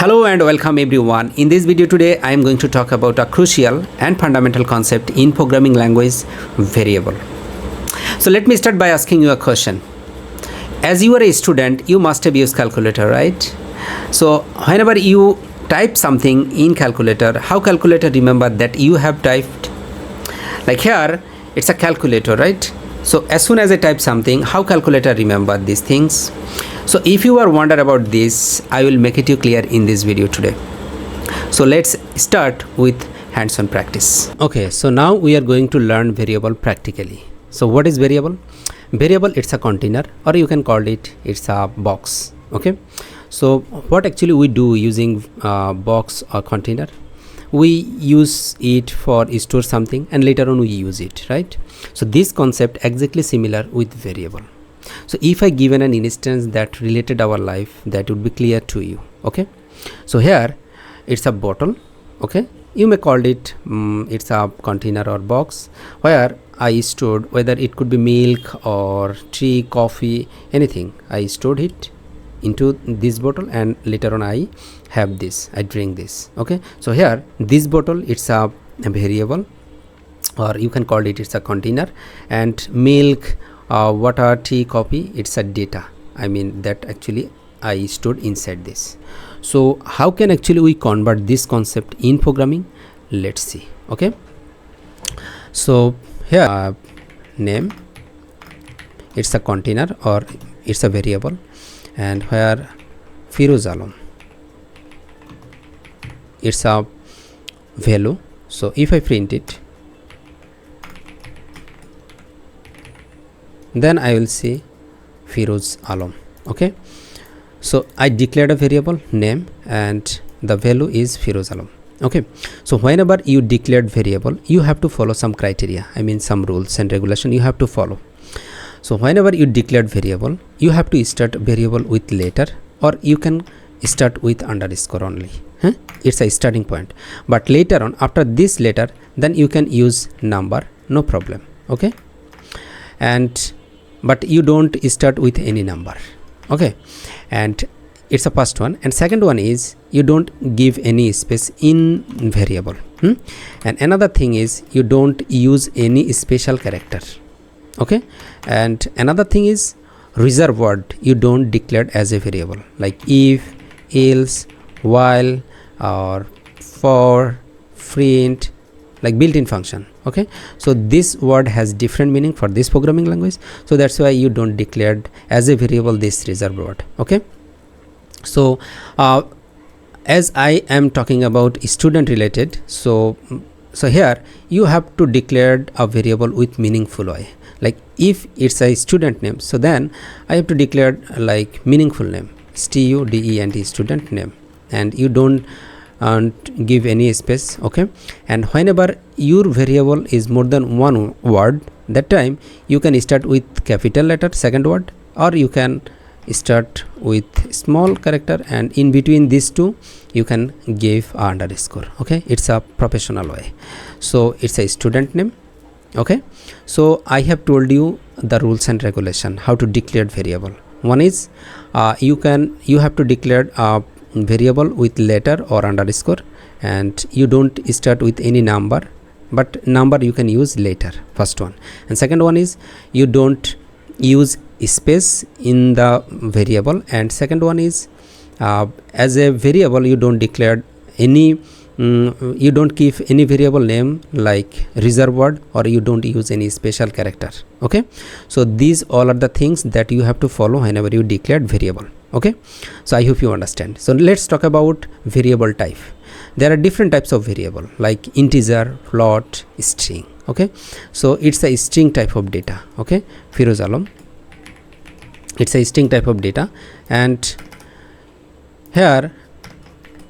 Hello and welcome everyone. In this video today I am going to talk about a crucial and fundamental concept in programming language, variable. So let me start by asking you a question. As you are a student, you must have used calculator, right? So whenever you type something in calculator, how calculator remember that you have typed? Like here it's a calculator, right? So as soon as I type something, how calculator remember these things? So if you are wonder about this, I will make it you clear in this video today. So let's start with hands-on practice. Okay, so now we are going to learn variable practically. So what is variable? Variable, it's a container, or you can call it's a box. Okay, so what actually we do using box or container? We use it for store something and later on we use it, right? So this concept exactly similar with variable. So if I given an instance that related our life, that would be clear to you. Okay, so here it's a bottle. Okay, you may call it it's a container or box where I stored, whether it could be milk or tea, coffee, anything. I stored it into this bottle and later on I have this, I drink this. Okay, so here this bottle, it's a variable, or you can call it's a container, and milk, water, tea, coffee, it's a data. I mean that actually I stored inside this. So how can actually we convert this concept in programming? Let's see. Okay, so here name, it's a container or it's a variable, and where Firoz Alam, it's a value. So if I print it, then I will see Firoz Alam. Okay, so I declared a variable name and the value is Firoz Alam. Okay, so whenever you declared variable, you have to follow some criteria, I mean some rules and regulation you have to follow. So whenever you declared variable, you have to start variable with letter, or you can start with underscore only. It's a starting point, but later on after this letter, then you can use number, no problem. Okay, and but you don't start with any number. Okay, and it's a first one, and second one is you don't give any space in variable. And another thing is you don't use any special character. Okay, and another thing is reserve word you don't declare as a variable, like if, else, while, or for, print, like built-in function. Okay, so this word has different meaning for this programming language, so that's why you don't declare as a variable this reserved word. Okay, so as I am talking about student related, so here you have to declare a variable with meaningful way. Like if it's a student name, so then I have to declare like meaningful name, student, student name, and you don't give any space. Okay, and whenever your variable is more than one word, that time you can start with capital letter second word, or you can start with small character, and in between these two you can give underscore. Okay, it's a professional way. So it's a student name. Okay, so I have told you the rules and regulation how to declare variable. One is you have to declare a variable with letter or underscore, and you don't start with any number, but number you can use later, first one. And second one is you don't use space in the variable, and second one is as a variable you don't declare any you don't give any variable name like reserved word, or you don't use any special character. Okay, so these all are the things that you have to follow whenever you declared variable. Okay, so I hope you understand. So let's talk about variable type. There are different types of variable like integer, float, string. Okay, so it's a string type of data. Okay, Firoz Alam, it's a string type of data, and here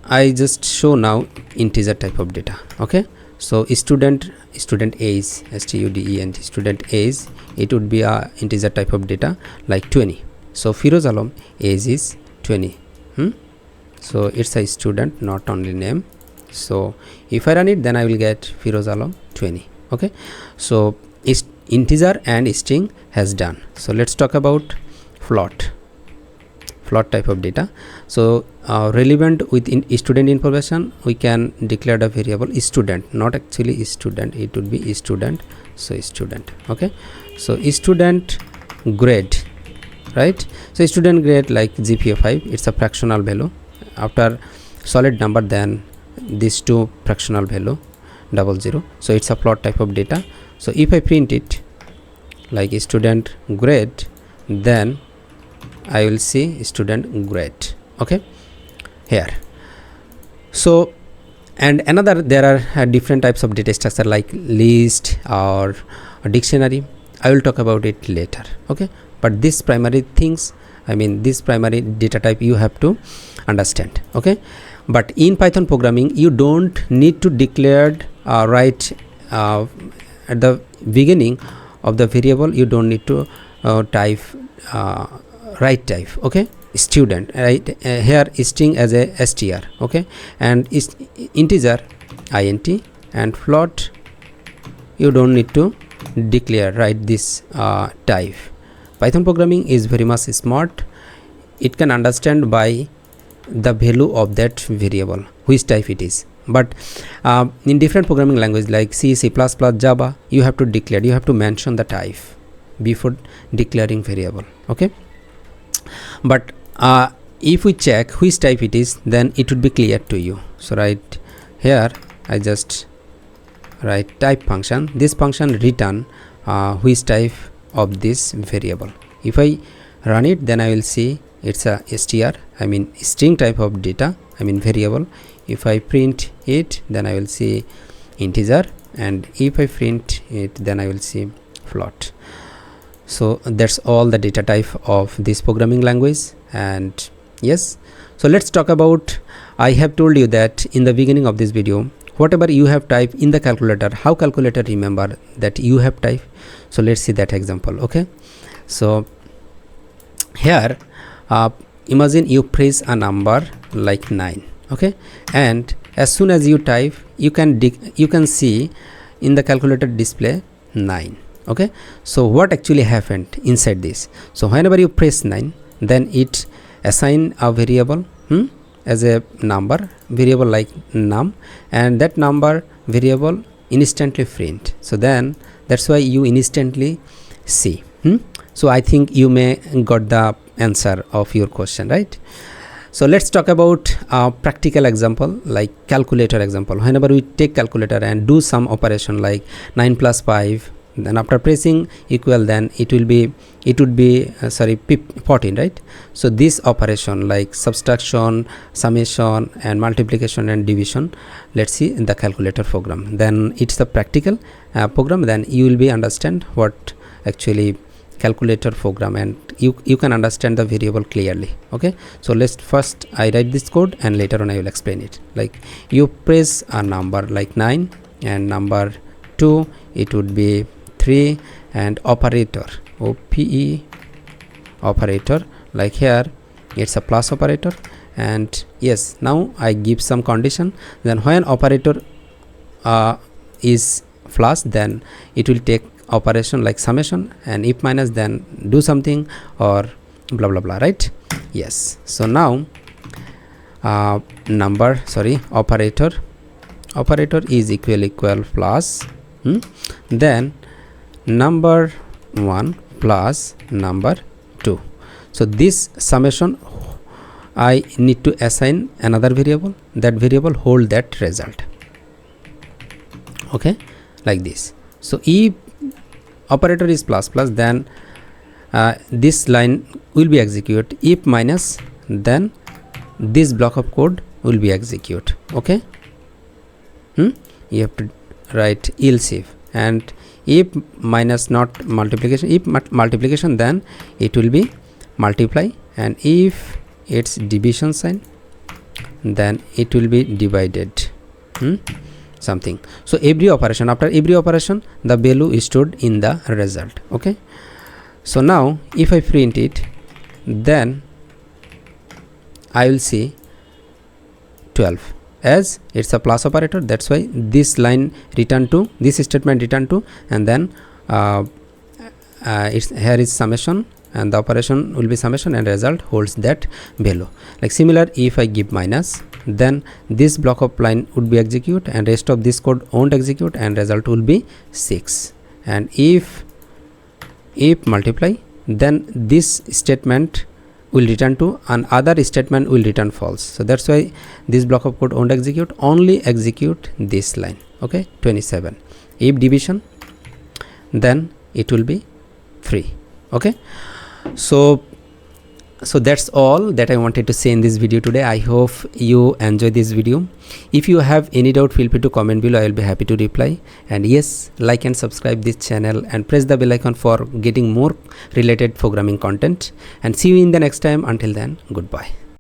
I just show now integer type of data. Okay, so student age, student student age, it would be a integer type of data like 20. So Firoz Alam age is 20. So it's a student, not only name. So if I run it, then I will get Firoz Alam 20. Okay, so integer and string has done. So let's talk about float. float type of data. So relevant with student information, we can declare the variable student, not actually student, it would be student. So student, okay. So student grade, right? So student grade like GPA 5, it's a fractional value. After solid number, then these two fractional value 00. So it's a float type of data. So if I print it like student grade, then I will see student grade, okay, here. So and another, there are different types of data structure like list or dictionary. I will talk about it later, okay. But this primary things, I mean this primary data type you have to understand, okay. But in Python programming, you don't need to declare right at the beginning of the variable, you don't need to type right type, okay. Student, right, here string as a str, okay, and is integer int, and float you don't need to declare right this type. Python programming is very much smart. It can understand by the value of that variable which type it is. But in different programming language like C, C++, Java, you have to declare, you have to mention the type before declaring variable, okay. But if we check which type it is, then it would be clear to you. So right here I just write type function. This function return which type of this variable. If I run it, then I will see it's a str, I mean string type of data, I mean variable. If I print it, then I will see integer, and if I print it, then I will see float. So that's all the data type of this programming language. And yes, so let's talk about, I have told you that in the beginning of this video, whatever you have typed in the calculator, how calculator remember that you have typed. So let's see that example, okay. So here imagine you press a number like 9, okay, and as soon as you type, you can see in the calculator display 9, okay. So what actually happened inside this? So whenever you press 9, then it assign a variable as a number variable like num, and that number variable instantly print. So then that's why you instantly see. So I think you may got the answer of your question, right? So let's talk about a practical example like calculator example. Whenever we take calculator and do some operation like 9 plus 5, then after pressing equal, then it would be 14, right? So this operation like subtraction, summation, and multiplication and division, let's see in the calculator program. Then it's the practical program, then you will be understand what actually calculator program, and you can understand the variable clearly, okay. So let's first I write this code, and later on I will explain it. Like you press a number like 9, and number 2 it would be 3, and operator OPE operator, like here it's a plus operator. And yes, now I give some condition, then when operator is plus, then it will take operation like summation, and if minus, then do something or blah blah blah, right? Yes. So now operator is equal plus then number 1 plus number 2. So this summation I need to assign another variable, that variable hold that result, okay, like this. So if operator is plus, then this line will be execute. If minus, then this block of code will be execute, okay. You have to write else if, and if minus not multiplication, if multiplication, then it will be multiply, and if it's division sign, then it will be divided something. So every operation, after every operation, the value is stored in the result, okay. So now if I print it, then I will see 12, as it's a plus operator, that's why this line return to, this statement return to, and then it's here is summation, and the operation will be summation and result holds that value. Like similar, if I give minus, then this block of line would be execute and rest of this code won't execute and result will be 6. And if multiply, then this statement will return to and other statement will return false. So that's why this block of code won't execute, only execute this line. Okay, 27. If division, then it will be 3. Okay, so that's all that I wanted to say in this video today. I hope you enjoy this video. If you have any doubt, feel free to comment below. I will be happy to reply. And yes, like and subscribe this channel and press the bell icon for getting more related programming content. And see you in the next time. Until then, goodbye.